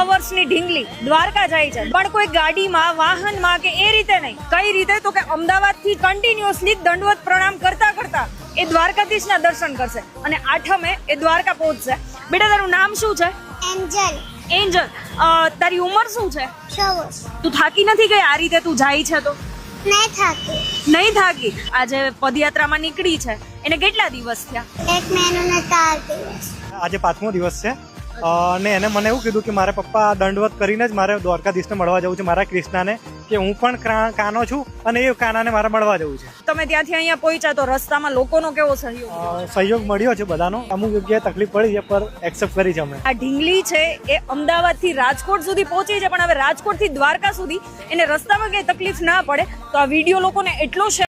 વર્ષની ઢીંગલી દ્વારકા જાય છે, પણ કોઈ ગાડીમાં વાહનમાં કે એ રીતે નહીં. કઈ રીતે તો કે અમદાવાદ થી કન્ટિન્યુઅસલી દંડવત પ્રણામ કરતા કરતા એ દ્વારકાધીશના દર્શન કરશે અને આઠમે એ દ્વારકા પહોંચશે. બેટા તારું નામ શું છે? એન્જલ. એન્જલ, તારી ઉંમર શું છે? 6 વર્ષ. તું થાકી નથી ગઈ આ રીતે તું જાય છે તો? નહીં થાકી. નહીં થાકી. આજે પદયાત્રામાં નીકળી છે એને કેટલા દિવસ થયા? 1 મહિનો ને 4 દિવસ. આજે 5મો દિવસ છે અને એને મને એવું કીધું કે મારે પપ્પા દંડવત કરીને જ મારે દ્વારકાધીશને મળવા જવું છે, મારા કૃષ્ણાને, કે હું પણ કાનો છું અને એ કાનાને મારે મળવા જવું છે. તમે ત્યાંથી અહીંયા પહોંચ્યા તો રસ્તામાં લોકોનો કેવો સહયોગ? સહયોગ મળ્યો છે બધાનો. અમુક જગ્યાએ તકલીફ પડી છે પર એક્સેપ્ટ કરી છે અમે. આ ઢીંગલી છે એ અમદાવાદ થી રાજકોટ સુધી પહોંચી છે, પણ હવે રાજકોટ થી દ્વારકા સુધી એને રસ્તામાં કઈ તકલીફ ના પડે તો આ વિડીયો લોકોને એટલો શેર